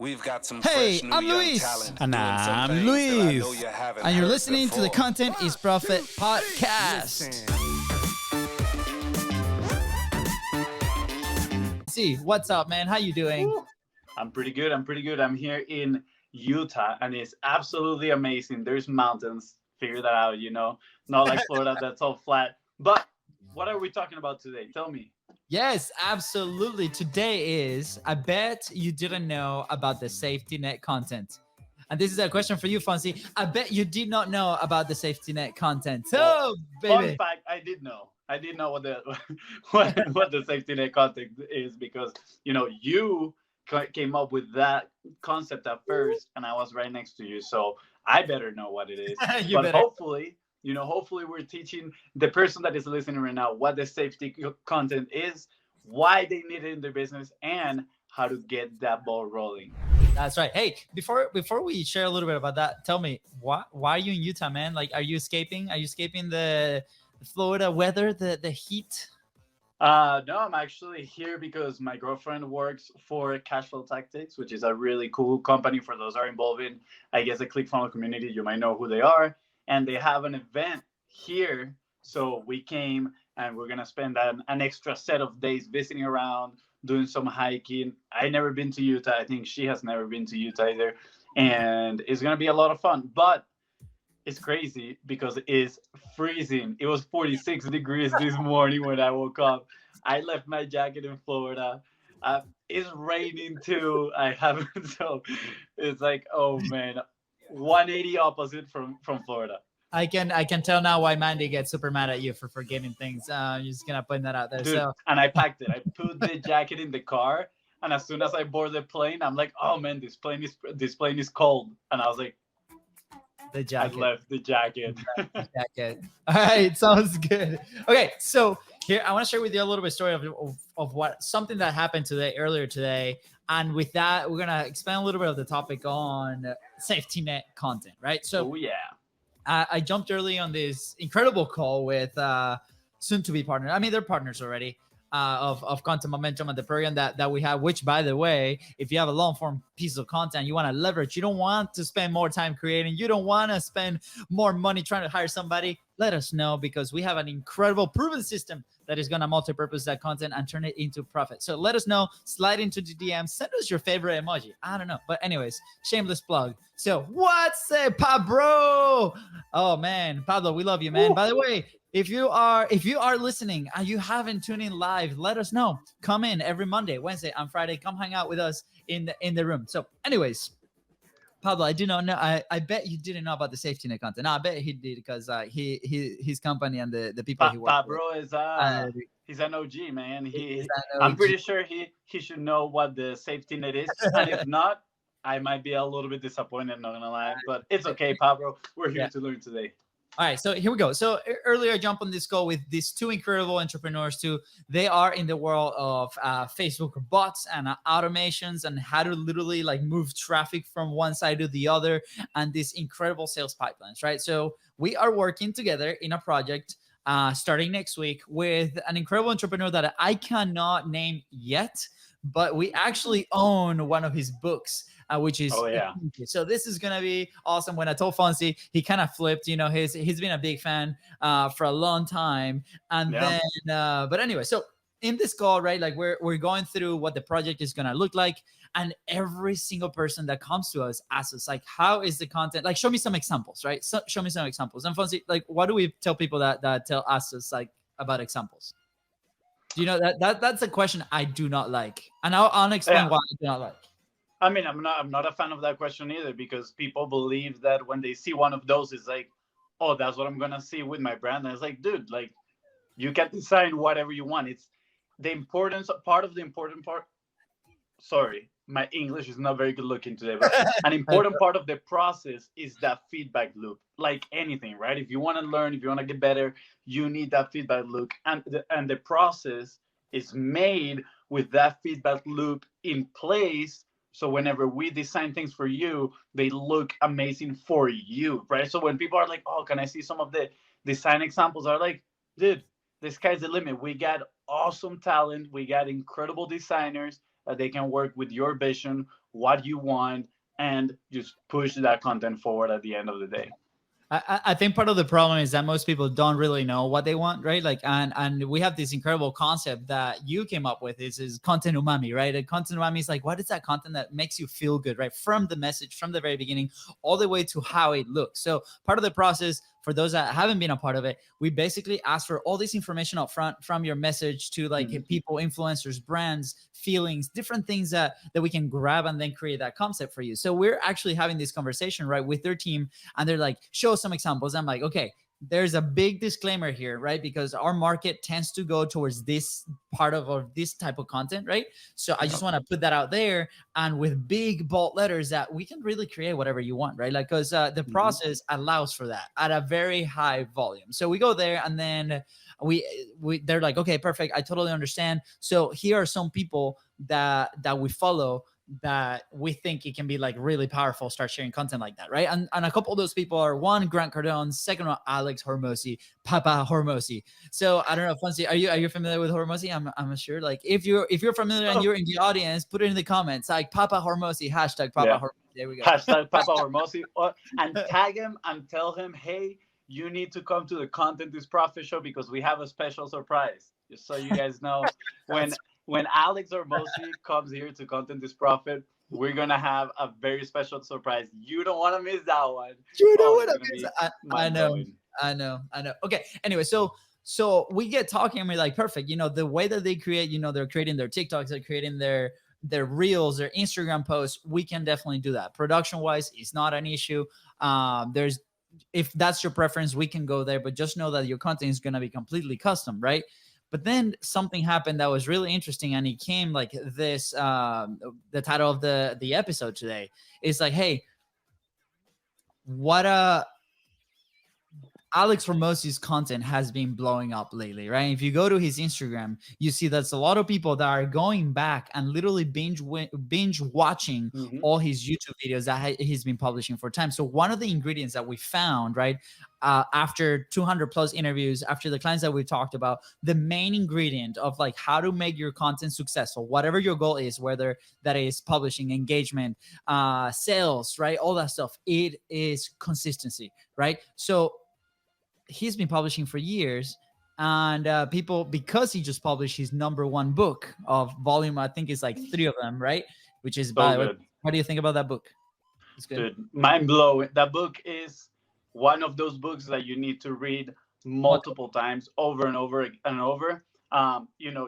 We've got some Hey, fresh new I'm young Luis. talent And doing some I'm things that I know Luis. you haven't And you're heard listening to the before. Content is Profit podcast. See, what's up, man? How you doing? I'm pretty good. I'm here in Utah, and it's absolutely amazing. There's mountains. Figure that out, Not like Florida, that's all flat. But what are we talking about today? Tell me. Yes, absolutely. Today is, I bet you didn't know about the safety net content. And this is a question for you, Fonzie. I bet you did not know about the safety net content. Well, baby. Fun fact, I did know. I did know what the what the safety net content is because you came up with that concept at first, and I was right next to you, so I better know what it is. You But better. hopefully we're teaching the person that is listening right now what the safety content is, why they need it in their business, and how to get that ball rolling. That's right. Hey, before we share a little bit about that, tell me why are you in Utah, man? Like, are you escaping? Are you escaping the Florida weather, the heat? No, I'm actually here because my girlfriend works for Cashflow Tactics, which is a really cool company for those who are involved in, I guess, the ClickFunnels community. You might know who they are. And they have an event here. So we came and we're going to spend an extra set of days visiting around, doing some hiking. I never been to Utah. I think she has never been to Utah either. And it's going to be a lot of fun. But it's crazy because it's freezing. It was 46 degrees this morning when I woke up. I left my jacket in Florida. It's raining too. I haven't. So it's like, oh man, 180 opposite from Florida. I can tell now why Mandy gets super mad at you for forgetting things. I'm just gonna put that out there. Dude, So and I packed it. I put the jacket in the car, and as soon as I board the plane, I'm like, oh man, this plane is cold. And I was like, the jacket. I left the jacket. Jacket. All right, sounds good. Okay, so here I want to share with you a little bit story of what something that happened earlier today, and with that we're gonna expand a little bit of the topic on safety net content, right? So Oh yeah. I jumped early on this incredible call with soon to be partner. I mean, they're partners already. Of Content Momentum and the program that we have, which, by the way, if you have a long form piece of content you want to leverage, you don't want to spend more time creating, you don't want to spend more money trying to hire somebody, let us know, because we have an incredible proven system that is going to multi-purpose that content and turn it into profit. So let us know, slide into the DM, send us your favorite emoji. I don't know, but anyways, shameless plug. So what's it, Pablo? Oh man, Pablo, we love you, man. Ooh. By the way, if you are listening and you haven't tuned in live, let us know. Come in every Monday, Wednesday, and Friday. Come hang out with us in the room. So anyways, Pablo, I do not know. I bet you didn't know about the safety net content. No, I bet he did, because his company and the people he works Pablo with is he's an OG, man. I'm pretty sure he should know what the safety net is. And if not, I might be a little bit disappointed, not gonna lie. But it's okay, Pablo. We're here to learn today. All right, so here we go. So earlier I jumped on this call with these two incredible entrepreneurs too. They are in the world of Facebook bots and automations and how to literally like move traffic from one side to the other and these incredible sales pipelines, right? So we are working together in a project starting next week with an incredible entrepreneur that I cannot name yet, but we actually own one of his books. Which is so this is gonna be awesome. When I told Fonzie, he kind of flipped. He's been a big fan for a long time, and then but anyway, so in this call, right, like we're going through what the project is gonna look like, and every single person that comes to us asks us like, how is the content? Like, show me some examples, right? So show me some examples. And Fonzie, like, what do we tell people that tell us like about examples? Do you know that's a question I do not like, and I'll explain why I do not like. I mean, I'm not a fan of that question either, because people believe that when they see one of those, it's like, oh, that's what I'm gonna see with my brand. And it's like, dude, like, you can design whatever you want. It's the important part. Sorry, my English is not very good looking today, but an important part of the process is that feedback loop. Like anything, right? If you want to learn, if you want to get better, you need that feedback loop, and the process is made with that feedback loop in place. So whenever we design things for you, they look amazing for you, right? So when people are like, oh, can I see some of the design examples? Are like, dude, the sky's the limit. We got awesome talent. We got incredible designers that they can work with your vision, what you want, and just push that content forward at the end of the day. I think part of the problem is that most people don't really know what they want, right? Like, and we have this incredible concept that you came up with is content umami, right? And content umami is like, what is that content that makes you feel good, right? From the message, from the very beginning, all the way to how it looks. So part of the process, for those that haven't been a part of it, we basically ask for all this information up front, from your message to like people, influencers, brands, feelings, different things that we can grab and then create that concept for you. So we're actually having this conversation, right, with their team, and they're like, show us some examples. I'm like, okay, there's a big disclaimer here, right? Because our market tends to go towards this part of this type of content, right? So I just want to put that out there, and with big bold letters, that we can really create whatever you want, right? Like, because the process allows for that at a very high volume. So we go there, and then they're like, okay, perfect, I totally understand. So here are some people that we follow that we think it can be like really powerful, start sharing content like that, right? And a couple of those people are, one, Grant Cardone, second one, Alex Hormozi, Papa Hormozi. So I don't know, Fonzie, are you familiar with Hormozi? I'm sure, like, if you're familiar and you're in the audience, put it in the comments, like Papa Hormozi, hashtag Papa Hormozi. There we go. Hashtag Papa Hormozi, and tag him and tell him, hey, you need to come to the Content is Profit show because we have a special surprise. Just so you guys know, when Alex Hormozi comes here to Content is Profit, we're gonna have a very special surprise. You don't want to miss that one. You don't want to miss it. I know. Okay. Anyway, so we get talking, and we're like, perfect. The way that they create, they're creating their TikToks, they're creating their reels, their Instagram posts. We can definitely do that. Production wise, it's not an issue. If that's your preference, we can go there, but just know that your content is going to be completely custom, right? But then something happened that was really interesting, and it came like this. The title of the episode today is like, hey, what Alex Hormozi's content has been blowing up lately, right? If you go to his Instagram, you see that's a lot of people that are going back and literally binge watching all his YouTube videos that he's been publishing for time. So one of the ingredients that we found, right, after 200 plus interviews, after the clients that we've talked about, the main ingredient of like how to make your content successful, whatever your goal is, whether that is publishing, engagement, sales, right, all that stuff, it is consistency, right? So he's been publishing for years, and people, because he just published his #1 book of volume, I think it's like 3 of them, right? Which is, by the way, what do you think about that book? It's good. Dude, mind blowing. That book is one of those books that you need to read multiple times, over and over and over.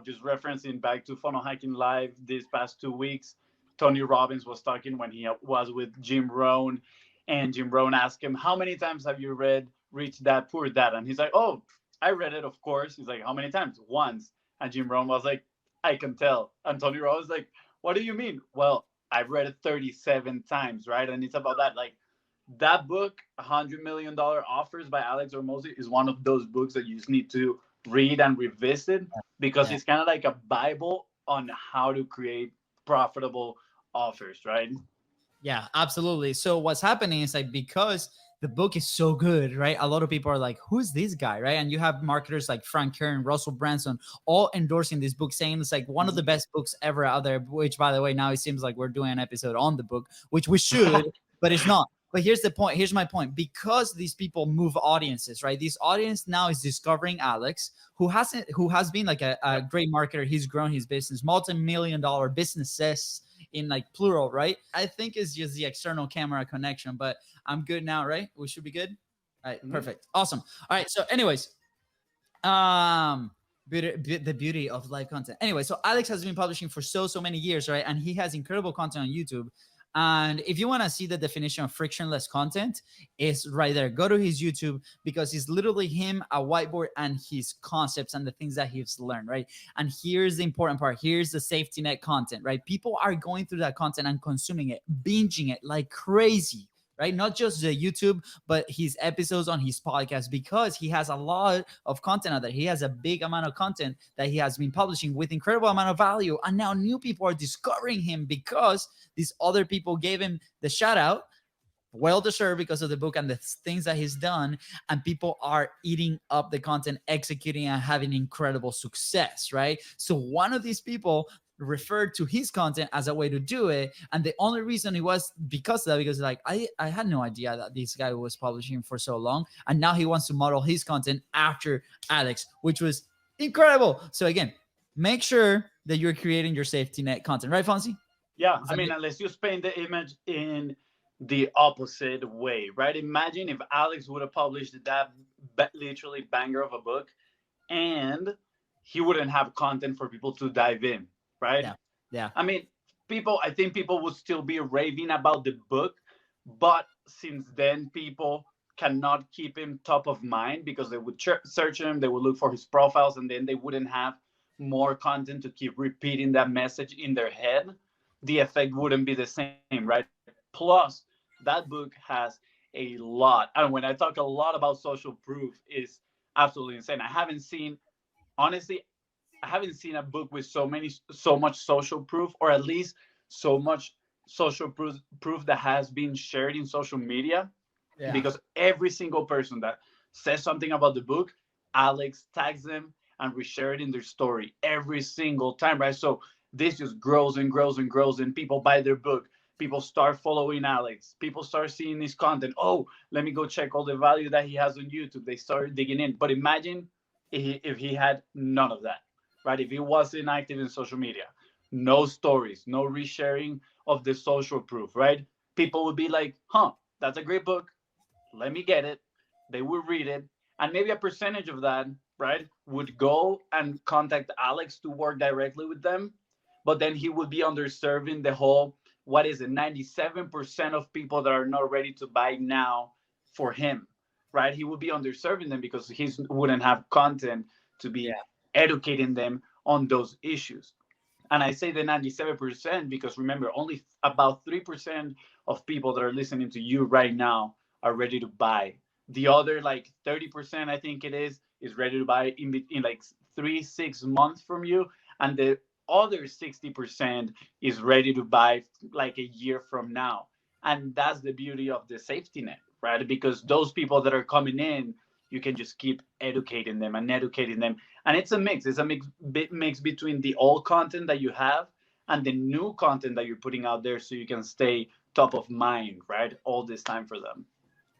Just referencing back to Funnel Hacking Live this past 2 weeks, Tony Robbins was talking when he was with Jim Rohn, and Jim Rohn asked him, how many times have you read Rich Dad, Poor Dad? And he's like, oh, I read it, of course. He's like, how many times? Once. And Jim Rohn was like, I can tell. And Tony Robbins was like, what do you mean? Well, I've read it 37 times, right? And it's about that. Like, that book, $100 million Offers by Alex Hormozi, is one of those books that you just need to read and revisit, because it's kind of like a Bible on how to create profitable offers, right? Yeah, absolutely. So what's happening is, like, because the book is so good, right? A lot of people are like, who's this guy, right? And you have marketers like Frank Kern, Russell Branson, all endorsing this book, saying it's like one of the best books ever out there, which, by the way, now it seems like we're doing an episode on the book, which we should, but it's not. But here's the point. Here's my point. Because these people move audiences, right? This audience now is discovering Alex, who has been like a great marketer. He's grown his business, multi-million-dollar businesses in like plural, right? I think it's just the external camera connection, but I'm good now, right? We should be good. All right, perfect. Awesome. All right. So anyways, the beauty of live content. Anyway, so Alex has been publishing for so many years, right? And he has incredible content on YouTube. And if you want to see the definition of frictionless content, it's right there. Go to his YouTube, because it's literally him, a whiteboard, and his concepts and the things that he's learned, right? And here's the important part. Here's the safety net content, right? People are going through that content and consuming it, binging it like crazy, right? Not just the YouTube, but his episodes on his podcast, because he has a lot of content out there. He has a big amount of content that he has been publishing with incredible amount of value. And now new people are discovering him because these other people gave him the shout out. Well deserved, because of the book and the things that he's done. And people are eating up the content, executing, and having incredible success, right? So one of these people referred to his content as a way to do it. And the only reason it was because of that, because like I had no idea that this guy was publishing for so long, and now he wants to model his content after Alex, which was incredible. So again, make sure that you're creating your safety net content, right, Fonzie? Yeah, Is I that mean, it? unless you paint the image in the opposite way, right? Imagine if Alex would have published that literally banger of a book, and he wouldn't have content for people to dive in, right? Yeah, yeah, I mean, I think people would still be raving about the book, but since then, people cannot keep him top of mind because they would search him, they would look for his profiles, and then they wouldn't have more content to keep repeating that message in their head. The effect wouldn't be the same, right? Plus, that book has a lot, and when I talk a lot about social proof, is absolutely insane. Honestly, I haven't seen a book with so much social proof, or at least so much social proof that has been shared in social media, yeah. because every single person that says something about the book, Alex tags them and reshare it in their story every single time, right? So this just grows and grows and grows, and people buy their book. People start following Alex. People start seeing his content. Oh, let me go check all the value that he has on YouTube. They start digging in. But imagine if he had none of that, right? If he wasn't active in social media, no stories, no resharing of the social proof, right? People would be like, huh, that's a great book, let me get it. They would read it, and maybe a percentage of that, right, would go and contact Alex to work directly with them. But then he would be underserving the whole, what is it, 97% of people that are not ready to buy now for him, right? He would be underserving them because he wouldn't have content to be Yeah. educating them on those issues. And I say the 97% because remember, only about 3% of people that are listening to you right now are ready to buy. The other, like 30%, I think it is ready to buy in like 3 6 months from you. And the other 60% is ready to buy like a year from now. And that's the beauty of the safety net, right? Because those people that are coming in, you can just keep educating them and educating them, and it's a mix. It's a mix between the old content that you have and the new content that you're putting out there, so you can stay top of mind, right, all this time for them.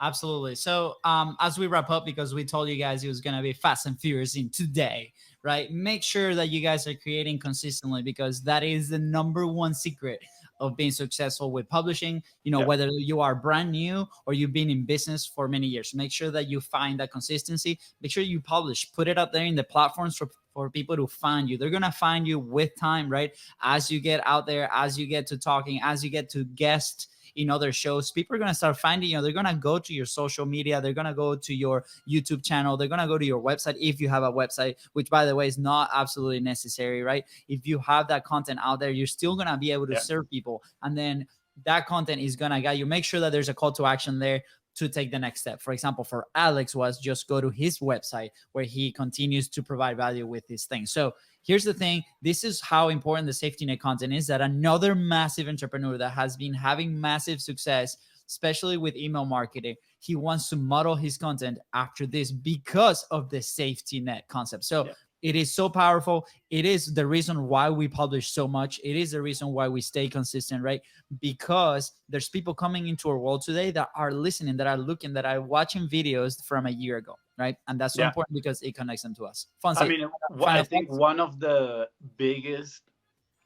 Absolutely. So, as we wrap up, because we told you guys it was going to be fast and furious in today, right? Make sure that you guys are creating consistently, because that is the number one secret of being successful with publishing. You know, Yeah, whether you are brand new or you've been in business for many years, make sure that you find that consistency. Make sure you publish, put it out there in the platforms for people to find you. They're going to find you with time, right? As you get out there, as you get to talking, as you get to guest in other shows, people are going to start finding you. They're going to go to your social media, they're going to go to your YouTube channel, they're going to go to your website if you have a website, which by the way is not absolutely necessary, right? If you have that content out there, you're still going to be able to yeah, serve people, and then that content is going to guide you. Make sure that there's a call to action there to take the next step. For example, for Alex was just go to his website where he continues to provide value with these things. So here's the thing. This is how important the safety net content is, that another massive entrepreneur that has been having massive success, especially with email marketing, he wants to model his content after this because of the safety net concept. So yeah, it is so powerful. It is the reason why we publish so much. It is the reason why we stay consistent, right? Because there's people coming into our world today that are listening, that are looking, that are watching videos from a year ago, right? And that's so yeah. important because it connects them to us. I Fonzie, mean, I final think thoughts? one of the biggest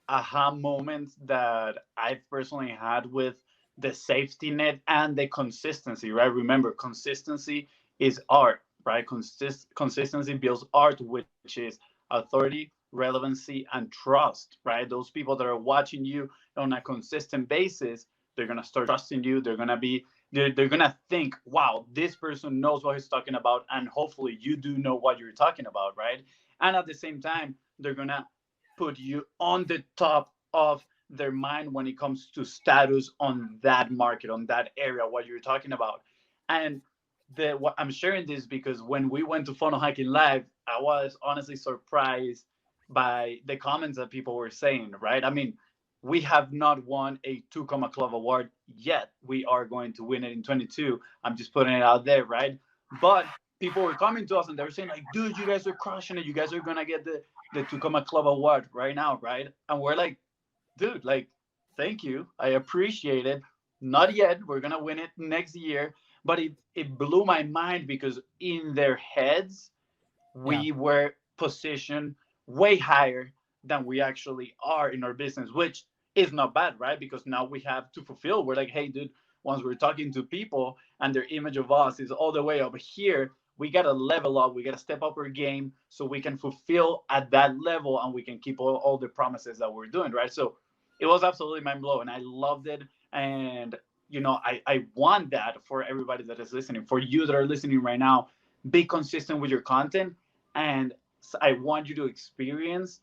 aha moments that I've personally had with the safety net and the consistency, right? Remember, consistency is art, right? Consistency builds art, which is authority, relevancy, and trust, right? Those people that are watching you on a consistent basis, they're gonna start trusting you. They're gonna think, wow, this person knows what he's talking about, and hopefully you do know what you're talking about, right? And at the same time, they're gonna put you on the top of their mind when it comes to status on that market, on that area, what you're talking about. And what I'm sharing this because when we went to Funnel Hacking Live, I was honestly surprised by the comments that people were saying, right? I mean, we have not won a 2 Club award yet. We are going to win it in 22. I'm just putting it out there, right? But people were coming to us and they were saying, like, dude, you guys are crushing it. You guys are gonna get the Tucumã Club Award right now, right? And we're like, dude, like, thank you. I appreciate it. Not yet. We're gonna win it next year. But it blew my mind because in their heads, Yeah. we were positioned way higher than we actually are in our business, which is not bad, right? Because now we have to fulfill. We're like, hey, dude, once we're talking to people and their image of us is all the way up here, we got to level up. We got to step up our game so we can fulfill at that level and we can keep all the promises that we're doing, right? So it was absolutely mind blowing. I loved it. And, I want that for everybody that is listening, for you that are listening right now. Be consistent with your content. And I want you to experience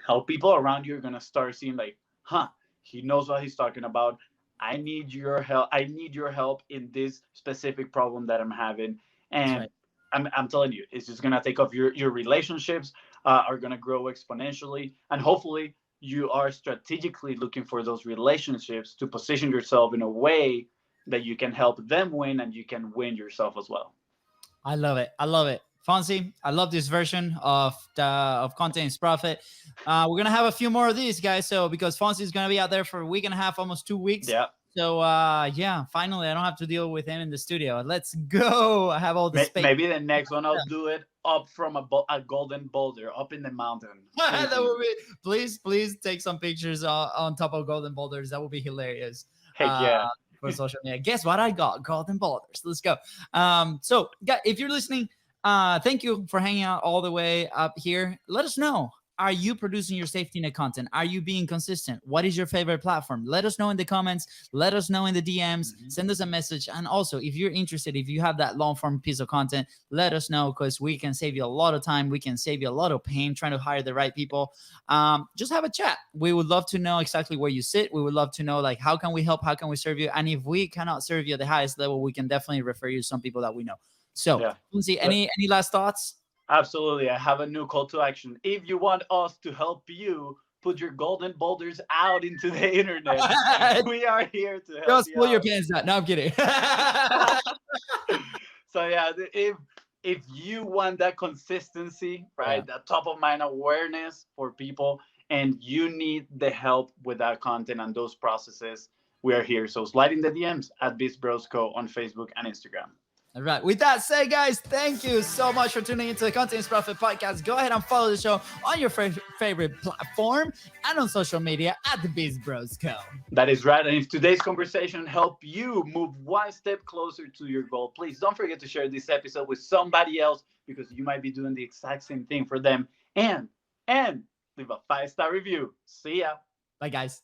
how people around you are going to start seeing, like, huh, he knows what he's talking about. I need your help. I need your help in this specific problem that I'm having. That's And right. I'm telling you, it's just going to take off. Your relationships are going to grow exponentially. And hopefully, you are strategically looking for those relationships to position yourself in a way that you can help them win and you can win yourself as well. I love it. I love it. Fonzie, I love this version of Content is Profit. We're gonna have a few more of these, guys. So because Fonzie is gonna be out there for a week and a half, almost 2 weeks. Yeah. So yeah, finally I don't have to deal with him in the studio. Let's go. I have all the space. Maybe the next one I'll do it up from a golden boulder up in the mountain. That would be, please take some pictures on top of golden boulders. That would be hilarious. Heck yeah. For social media. Guess what I got? Golden boulders. Let's go. So yeah, if you're listening, thank you for hanging out all the way up here. Let us know. Are you producing your safety net content? Are you being consistent? What is your favorite platform? Let us know in the comments. Let us know in the DMs. Send us a message. And also, if you're interested, if you have that long form piece of content, let us know because we can save you a lot of time. We can save you a lot of pain trying to hire the right people. Just have a chat. We would love to know exactly where you sit. We would love to know, like, how can we help? How can we serve you? And if we cannot serve you at the highest level, we can definitely refer you to some people that we know. So, yeah. Lindsay, any last thoughts? Absolutely. I have a new call to action. If you want us to help you put your golden boulders out into the internet, we are here to help Just you pull out. your pants down. No, I'm kidding. So yeah, if you want that consistency, right, that top of mind awareness for people, and you need the help with that content and those processes, we are here. So slide in the DMs at BIZBROS Co on Facebook and Instagram. All right. With that said, guys, thank you so much for tuning into the Content is Profit podcast. Go ahead and follow the show on your favorite platform and on social media at the BIZBROS Co. That is right. And if today's conversation helped you move one step closer to your goal, please don't forget to share this episode with somebody else because you might be doing the exact same thing for them. And leave a 5-star review. See ya. Bye, guys.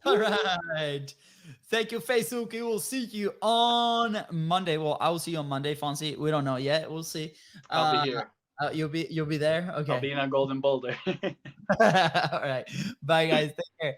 All right. Thank you, Facebook. We will see you on Monday. Well, I will see you on Monday, Fonzie. We don't know yet. We'll see. I'll be here. You'll be there? Okay. I'll be in a golden boulder. All right. Bye, guys. Take care.